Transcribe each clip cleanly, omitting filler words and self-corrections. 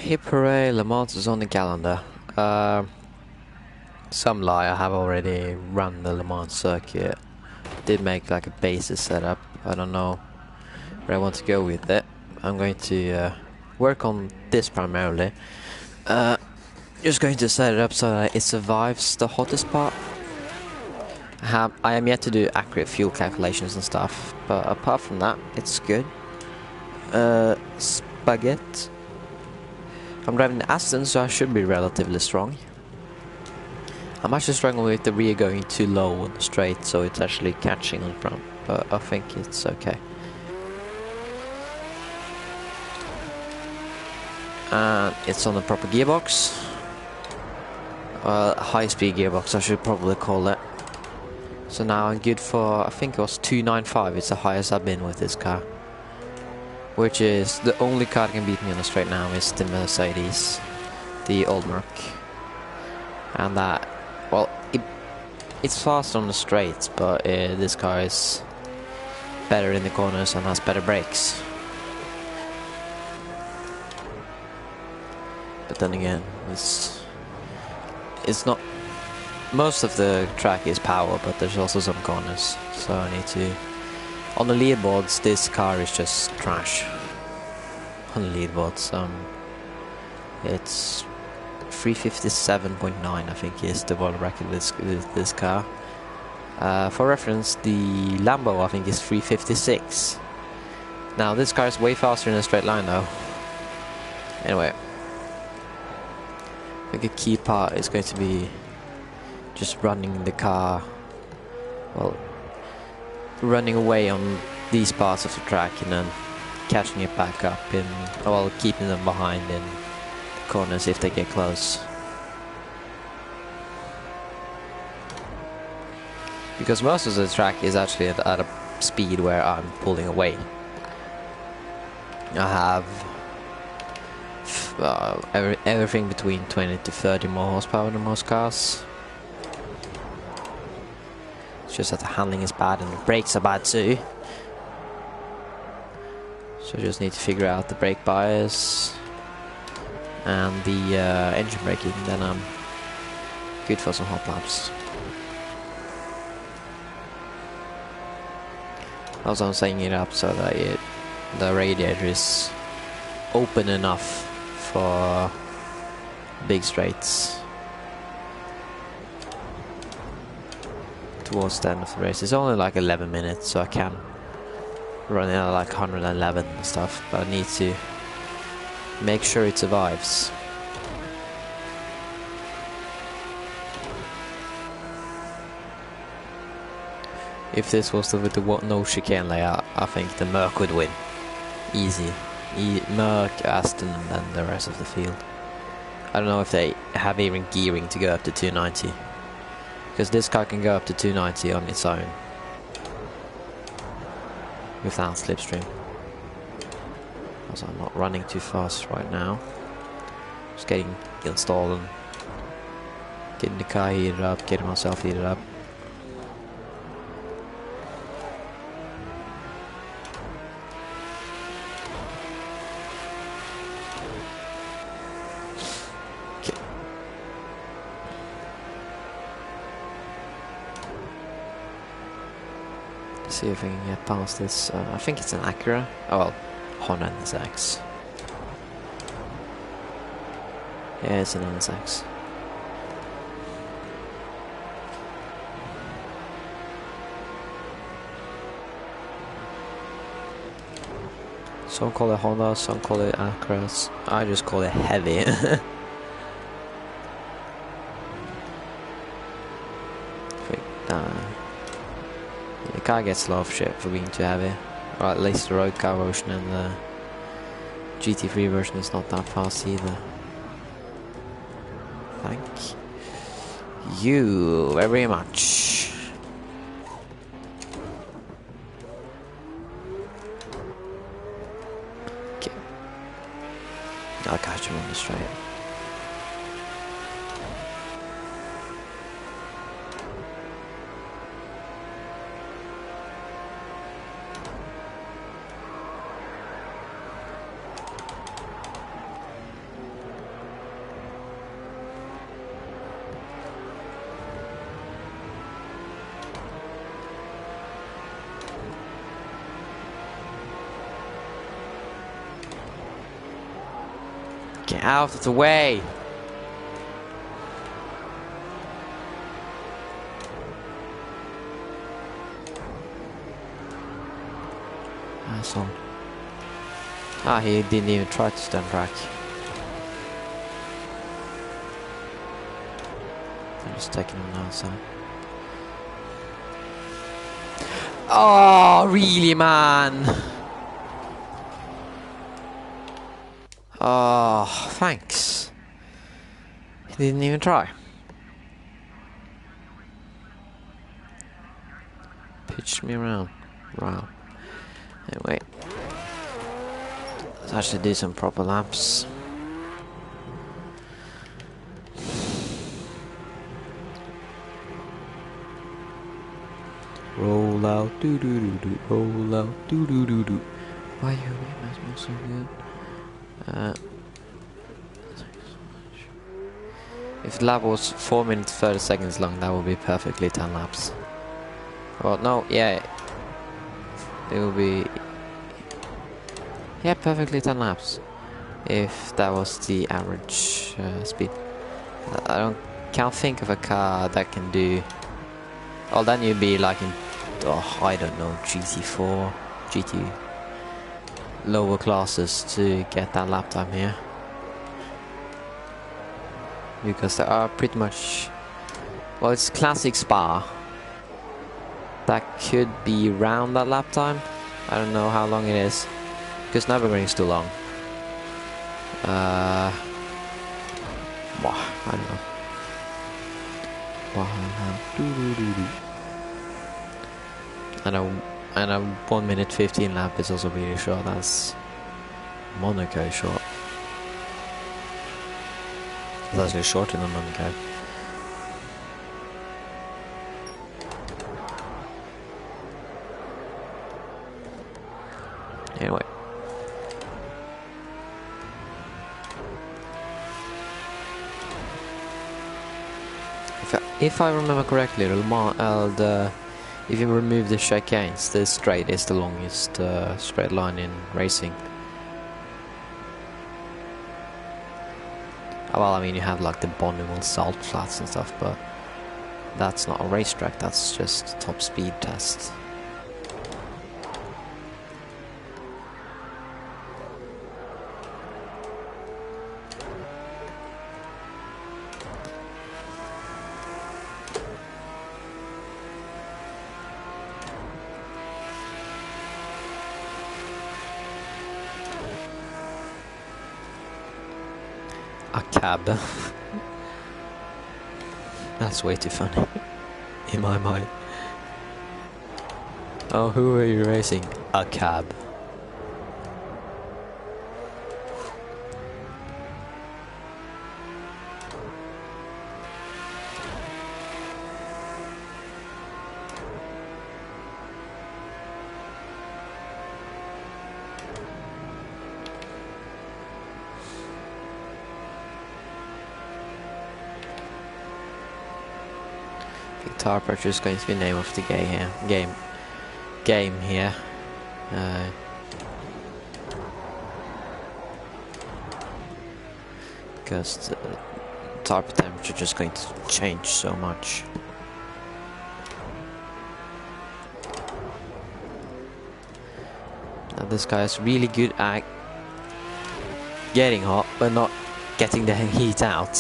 Hip hooray, Le Mans is on the calendar. Some lie, I have already run the Le Mans circuit. Did make like a basis setup. I don't know where I want to go with it. I'm going to work on this primarily. Just going to set it up so that it survives the hottest part. I am yet to do accurate fuel calculations and stuff, but apart from that, it's good. Spaghetti. I'm driving the Aston, so I should be relatively strong. I'm actually struggling with the rear going too low on the straight, so it's actually catching on front, but I think it's okay. And it's on the proper gearbox. High-speed gearbox, I should probably call it. So now I'm good for, I think it was 295, it's the highest I've been with this car. Which is, the only car that can beat me on the straight now is the Mercedes, the old Merc. And that, well, it's fast on the straights, but this car is better in the corners and has better brakes. But then again, it's not, most of the track is power, but there's also some corners, so I need to, on the leaderboards this car is just trash. On the leaderboards, it's 357.9 I think is the world record with this car. For reference, the Lambo I think is 356. Now this car is way faster in a straight line though. Anyway, I think a key part is going to be just running the car, well, running away on these parts of the track and then catching it back up in, well, keeping them behind in the corners if they get close. Because most of the track is actually at a speed where I'm pulling away. I have everything between 20 to 30 more horsepower than most cars. It's just that the handling is bad and the brakes are bad too. So I just need to figure out the brake bias and the engine braking, then I'm good for some hot laps. Also I'm setting it up so that the radiator is open enough for big straights towards the end of the race. It's only like 11 minutes, so I can run it at like 111 and stuff, but I need to make sure it survives. If this was with the no chicane layout, I think the Merc would win. Easy. Merc, Aston, and then the rest of the field. I don't know if they have even gearing to go up to 290. Because this car can go up to 290 on its own. Without slipstream. Also, I'm not running too fast right now. Just getting installed and getting the car heated up, getting myself heated up. Okay. See if I can get past this. I think it's an Acura. Oh well, Honda NSX. Yeah, it's an NSX. Some call it Honda, some call it Acura. I just call it heavy. The car gets a lot of shit for being too heavy. Or at least the road car version, and the GT3 version is not that fast either. Thank you very much. Okay. I'll catch him on the straight. Get out of the way! Asshole. Ah, he didn't even try to stand track. I'm just taking him outside. Oh, really, man? Oh, thanks. He didn't even try. Pitched me around. Wow. Anyway. Let's actually do some proper laps. Roll out, do do do do. Roll out, do do do do. Why are you making so good? If the lap was 4 minutes 30 seconds long, that would be perfectly 10 laps. Well, no, yeah. It will be... Yeah, perfectly 10 laps. If that was the average speed. Can't think of a car that can do... Oh, then you'd be like in... Oh, I don't know, GT4, GT... lower classes to get that lap time here. Because there are pretty much... Well, it's classic Spa. That could be around that lap time. I don't know how long it is. Because Nürburgring is too long. I don't know. And a 1 minute 15 lap is also really short. That's Monaco short. It's actually shorter than Monaco. Anyway. If I remember correctly, if you remove the chicanes, the straight is the longest straight line in racing. Well, I mean, you have like the Bonneville salt flats and stuff, but that's not a racetrack, that's just top speed test. A cab. That's way too funny in my mind. Oh, who are you racing? A cab. Tar pressure is going to be the name of the game here. Because the tar temperature is just going to change so much. Now this guy is really good at getting hot, but not getting the heat out.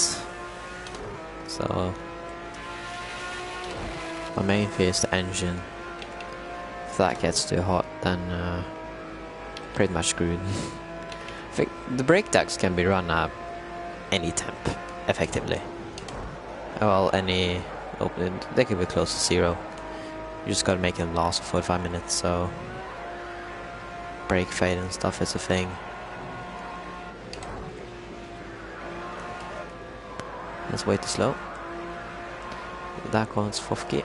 So my main fear is the engine. If that gets too hot, then pretty much screwed. I think the brake ducts can be run at any temp, effectively. Well, they can be close to zero. You just gotta make them last for 45 minutes, so brake fade and stuff is a thing. That's way too slow. That one's Fofke.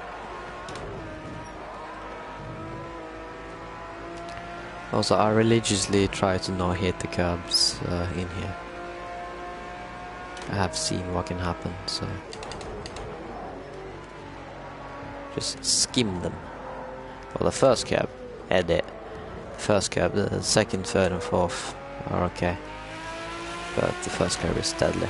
Also, I religiously try to not hit the curbs in here. I have seen what can happen, so just skim them. Well, the first curb, edit. First curb, the second, third and fourth are okay. but the first car is deadly.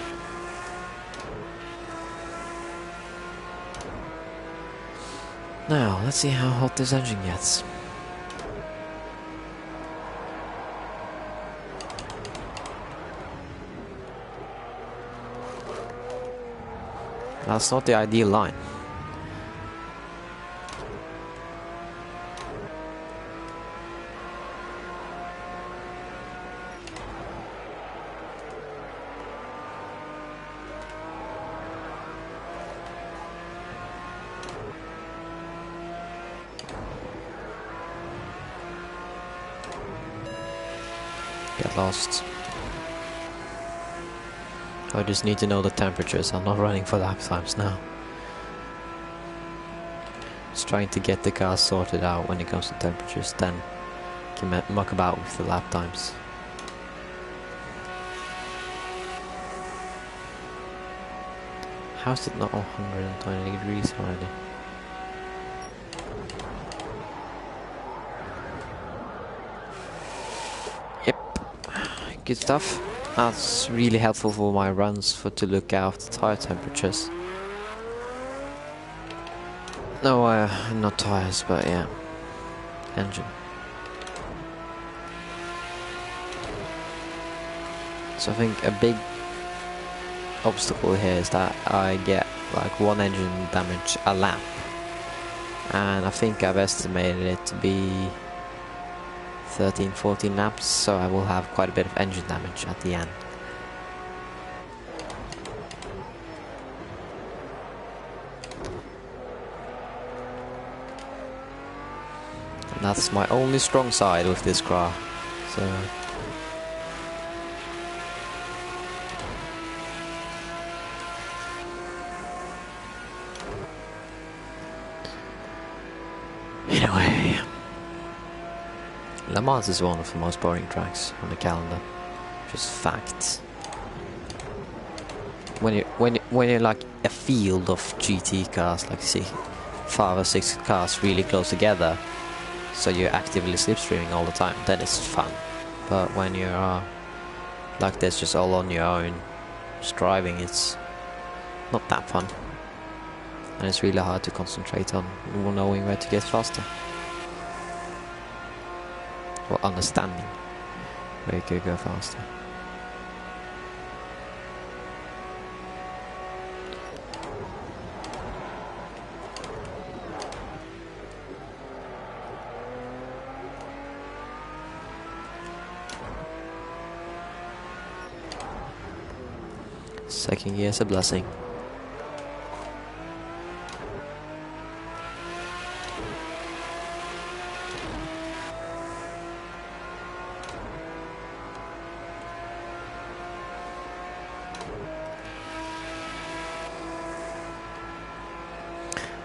Now, let's see how hot this engine gets. That's not the ideal line. Get lost. I just need to know the temperatures. I'm not running for lap times now. Just trying to get the car sorted out when it comes to temperatures, then can muck about with the lap times. How's it not 120 degrees already? Yep, good stuff. That's really helpful for my runs to look out the tire temperatures. No, not tires, but yeah, engine. So I think a big obstacle here is that I get like one engine damage a lap, and I think I've estimated it to be 13-14 laps, so I will have quite a bit of engine damage at the end. And that's my only strong side with this car, so anyway, Le Mans is one of the most boring tracks on the calendar. Just facts. When you're like a field of GT cars, like see 5 or 6 cars really close together, so you're actively slipstreaming all the time, then it's fun. But when you're like this, just all on your own, just driving, it's not that fun. And it's really hard to concentrate on knowing where to get faster. Or understanding where you could go faster. Second gear is a blessing.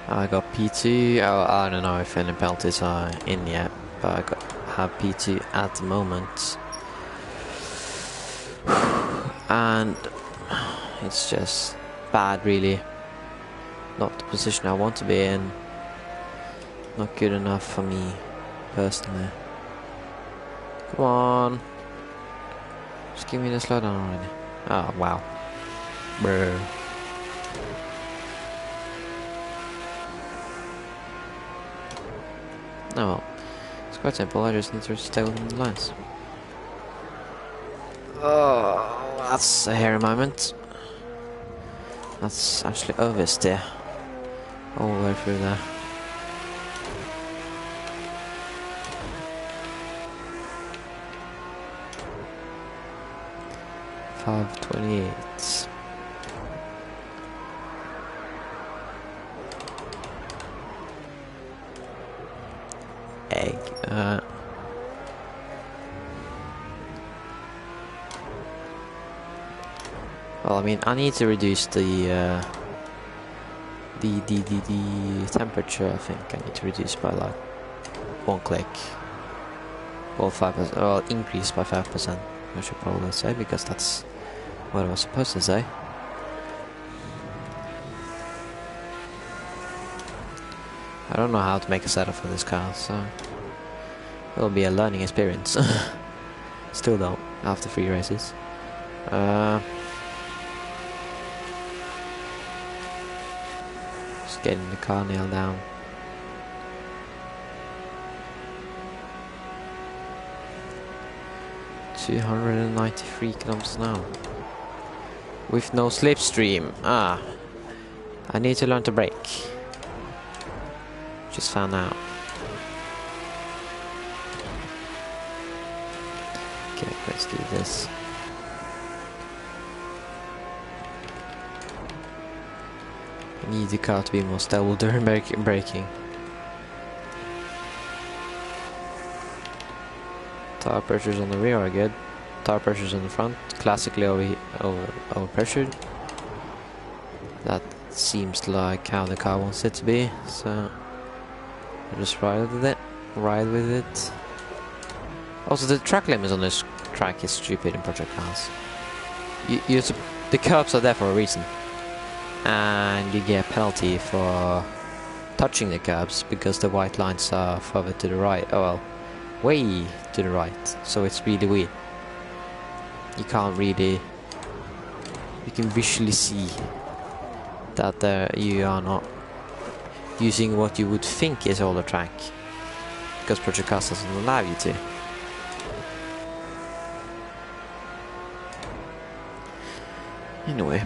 I got P2. I don't know if any penalties are in yet, but I have P2 at the moment. And it's just bad, really. Not the position I want to be in. Not good enough for me, personally. Come on. Just give me the slowdown already. Oh, wow. Brr. Oh well. It's quite simple, I just need to stay within the lines. Oh, that's a hairy moment. That's actually oversteer. All the way through there. $5.28. Egg. Well, I mean, I need to reduce the temperature. I think I need to reduce by like 1 click, or 5%, or increase by 5%. I should probably say, because that's what I was supposed to say. I don't know how to make a setup for this car, so it'll be a learning experience. Still don't, after 3 races. Just getting the car nailed down. $293 kilometers an hour. With no slipstream. Ah. I need to learn to brake. Just found out. Okay, let's do this. I need the car to be more stable during braking. Tire pressures on the rear are good. Tire pressures on the front, classically overpressured. That seems like how the car wants it to be, so I'll just ride with it. Also, the track limits on this track is stupid in Project Cars. The curbs are there for a reason, and you get a penalty for touching the curbs because the white lines are further to the right. Oh well, way to the right. So it's really weird. You can't really. You can visually see that you are not using what you would think is all the track, because Project Cars doesn't allow you to. Anyway,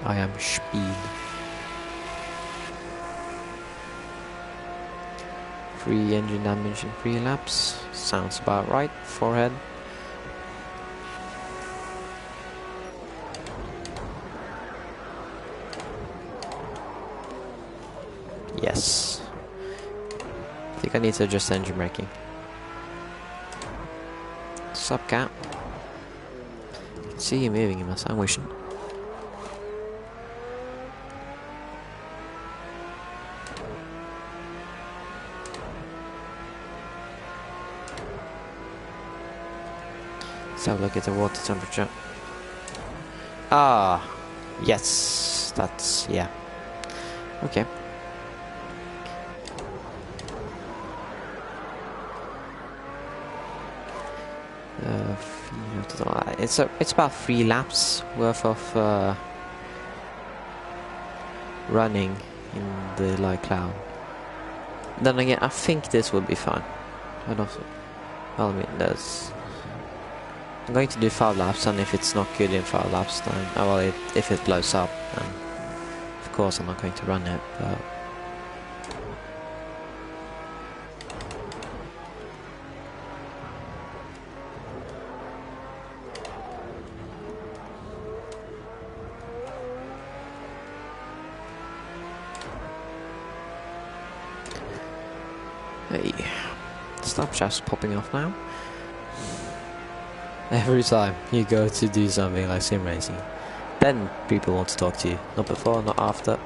I am speed. 3 engine damage in 3 laps. Sounds about right. Forehead. Yes. I think I need to adjust engine braking. Sup, cat? I can see you moving in my sandwich. Let's have a look at the water temperature. Ah, yes, that's, yeah. Okay. It's about 3 laps worth of running in the light cloud. Then again, I think this will be fine. I don't. Well, I mean, I'm going to do 5 laps, and if it's not good in 5 laps, then if it blows up, then of course I'm not going to run it. But hey, stop shaft's popping off now. Every time you go to do something like sim racing, then people want to talk to you. Not before, not after,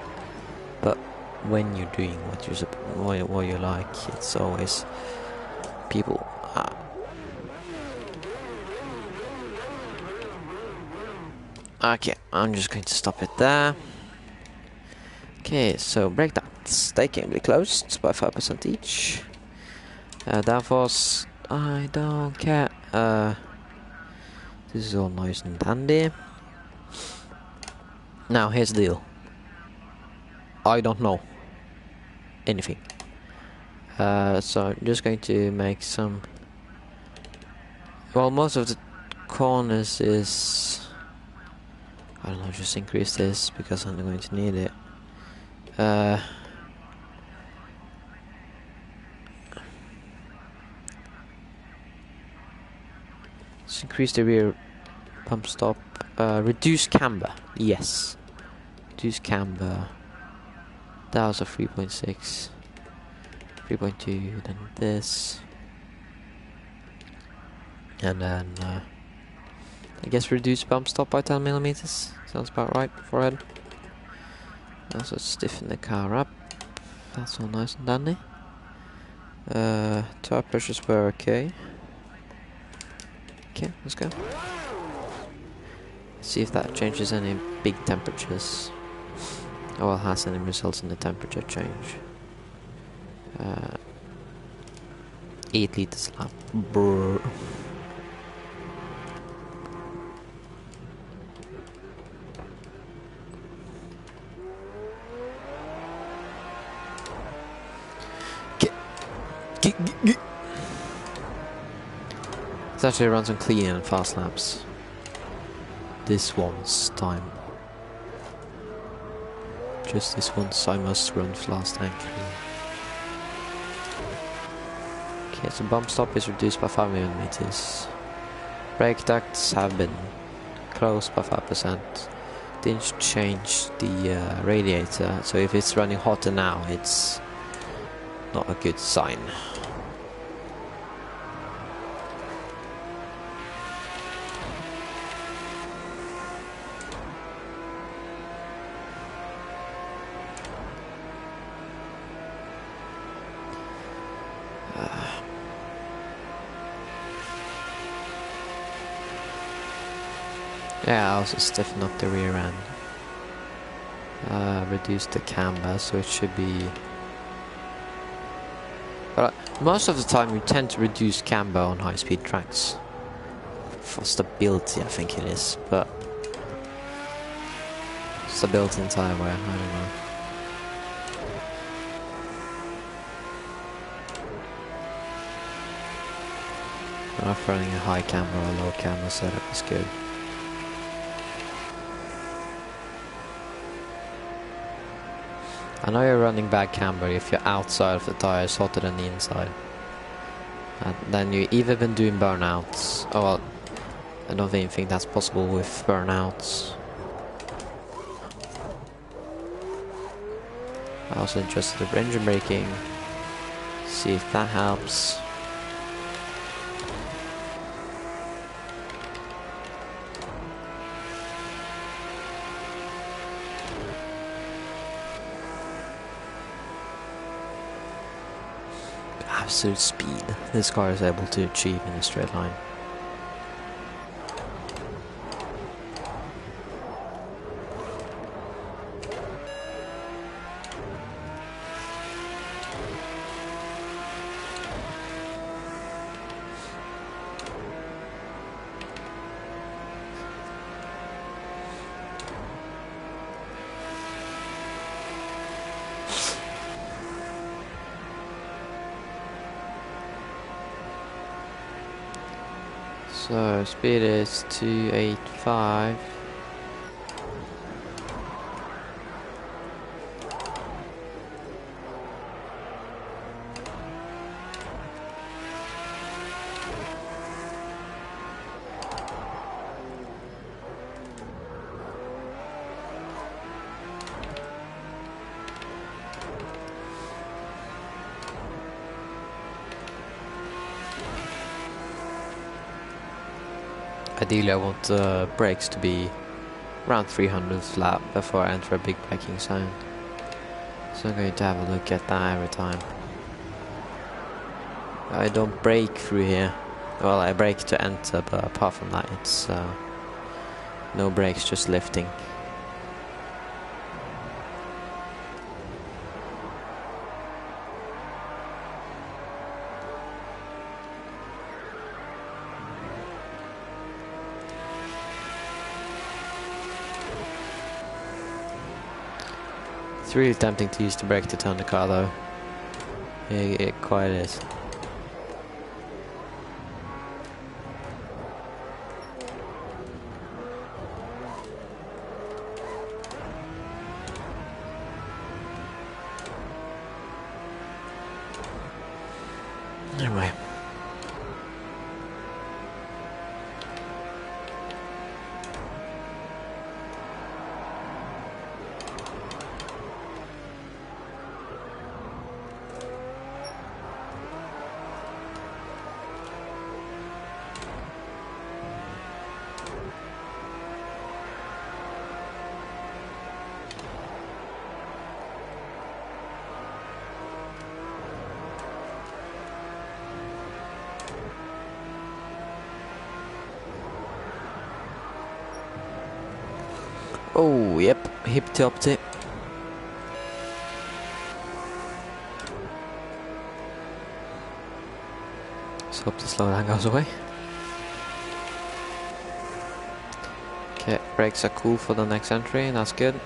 but when you're doing what you like, it's always people. Okay, I'm just going to stop it there. Okay, so brake ducts, they can be closed by 5% each. Downforce, I don't care. This is all nice and dandy. Now here's the deal. I don't know anything. So I'm just going to make some. Well, most of the corners is. I don't know. Just increase this because I'm going to need it. Let's increase the rear pump stop. Reduce camber. Yes. Reduce camber. That was a 3.6. 3.2. Then this. And then I guess reduce bump stop by 10 millimeters. Sounds about right. Forehead. Also stiffen the car up. That's all nice and dandy. Tire pressures were okay. Okay, let's go. See if that changes any big temperatures. Or has any results in the temperature change. 8 liters a lap. Brr. Let's actually run some clean and fast laps. This once time. Just this once I must run fast and clean. Okay, so bump stop is reduced by 5 millimeters. Brake ducts have been closed by 5%. Didn't change the radiator, so if it's running hotter now, it's not a good sign. Yeah, I also stiffen up the rear end. Reduce the camber, so it should be... But most of the time you tend to reduce camber on high-speed tracks. For stability, I think it is, but... Stability in tire wear, I don't know. I'm not running a high camber or low camber setup is good. I know you're running bad camber if you're outside of the tire is hotter than the inside. And then you either been doing burnouts. Oh well, I don't even think that's possible with burnouts. I'm also interested in engine braking. See if that helps. Absolute speed this car is able to achieve in a straight line. So speed is 285. Ideally I want the brakes to be around 300th lap before I enter a big braking zone. So I'm going to have a look at that every time. I don't brake through here. Well, I brake to enter, but apart from that it's no brakes, just lifting. It's really tempting to use the brake to turn the car though. It quite is. Anyway. Oh, yep, hip to up tip. Let's hope the slowdown goes away. Okay, brakes are cool for the next entry, that's good.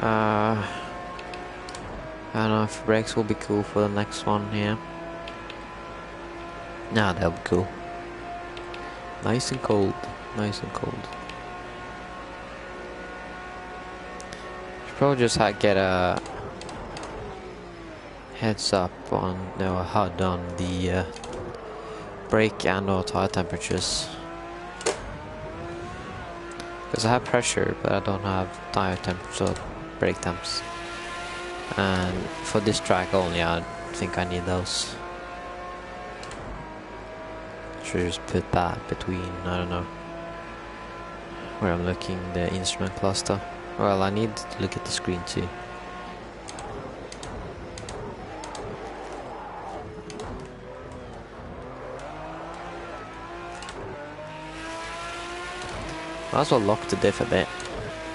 I don't know if brakes will be cool for the next one here. Nah, they'll be cool. Nice and cold. Nice and cold. Should probably just get a heads up on, no, a HUD on the brake and or tire temperatures. Because I have pressure, but I don't have tire temperature or brake temps. And for this track only, I think I need those. Should just put that between, I don't know, where I'm looking, the instrument cluster. Well, I need to look at the screen too. Might as well lock the diff a bit.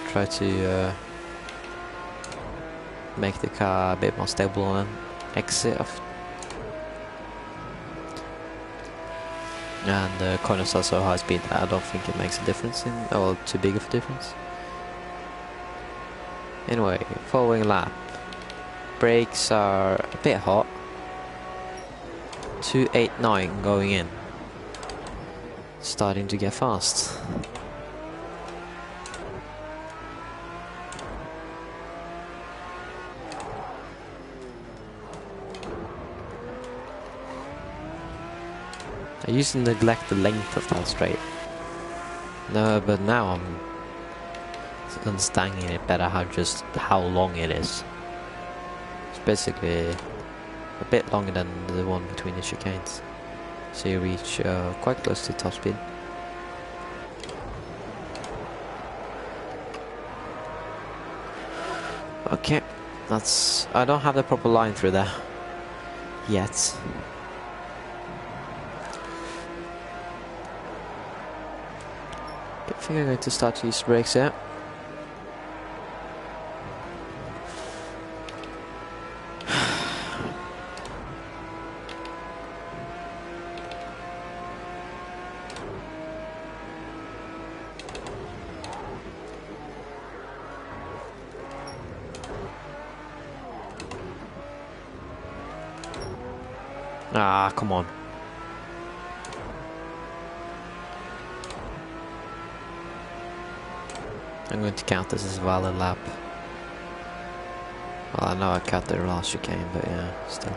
Try to make the car a bit more stable and exit off. And the corners are so high speed that I don't think it makes a difference in, or too big of a difference. Anyway, following lap. Brakes are a bit hot. 289 going in. Starting to get fast. I used to neglect the length of that straight. No, but now I'm understanding it better how long it is. It's basically a bit longer than the one between the chicanes. So you reach quite close to top speed. Okay, I don't have the proper line through there yet. I think I'm going to start to use brakes here. Ah, come on. I'm going to count this as a valid lap. Well, I know I cut the last chicane, but yeah, still.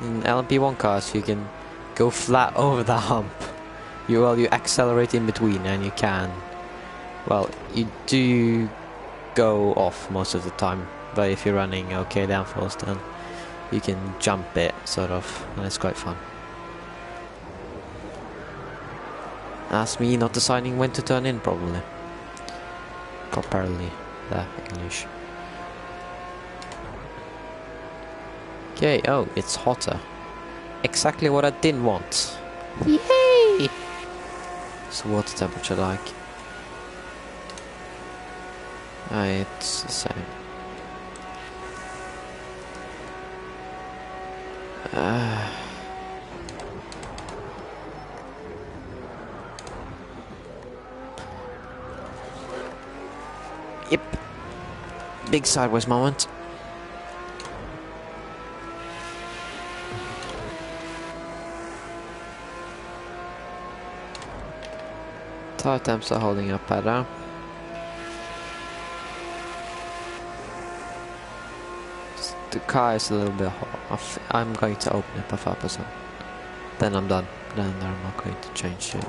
In LMP1 cars, you can go flat over the hump. You accelerate in between, and you can. Well, you do go off most of the time, but if you're running okay downforce, then you can jump it, sort of, and it's quite fun. That's me not deciding when to turn in, probably. Properly, the English. Okay, oh, it's hotter. Exactly what I didn't want. Yay! What's the water temperature like? It's the same. Yep. Big sideways moment. Tire temps are holding up better. The car is a little bit hot. I'm going to open it by 5%. Then I'm done. Then I'm not going to change it.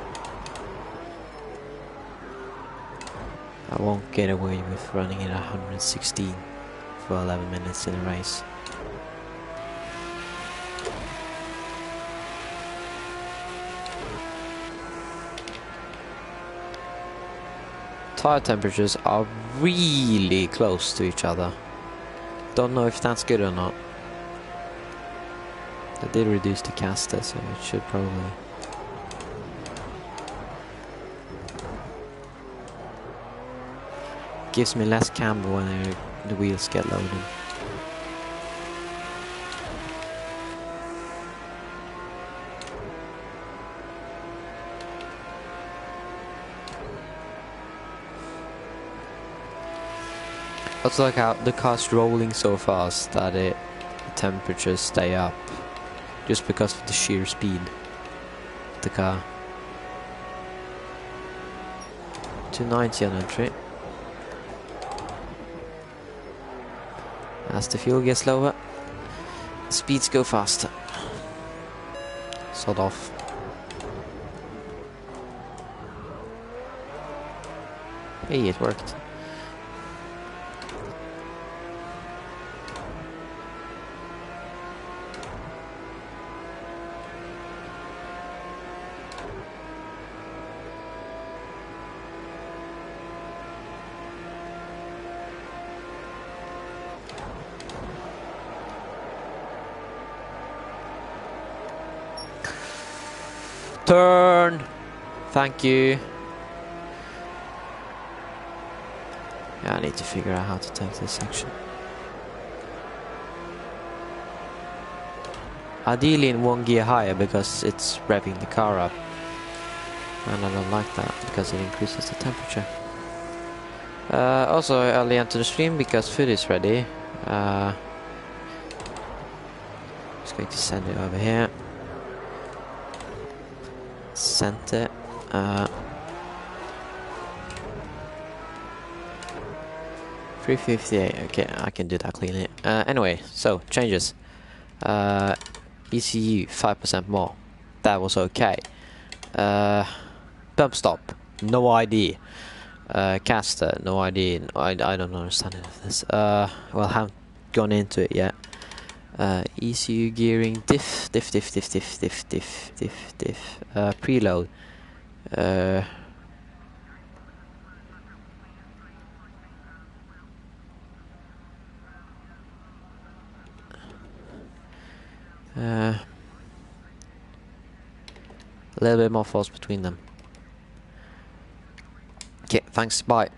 I won't get away with running it at 116 for 11 minutes in a race. Tire temperatures are really close to each other. Don't know if that's good or not. I did reduce the caster, so it should probably... Gives me less camber when the wheels get loaded. Also like how the car's rolling so fast that the temperatures stay up just because of the sheer speed of the car. 290 on entry. As the fuel gets lower, the speeds go faster. Sod off. Hey, it worked. Turn! Thank you. Yeah, I need to figure out how to take this section. Ideally in 1 gear higher because it's revving the car up. And I don't like that because it increases the temperature. Also early into the stream because food is ready. Just going to send it over here. Sent it. 358. Okay, I can do that cleanly. Anyway, so changes. ECU 5% more. That was okay. Bump stop. No ID. Caster. No ID. I don't understand any of this. Well, haven't gone into it yet. ECU gearing, diff, preload. A little bit more force between them. Okay, thanks, bye.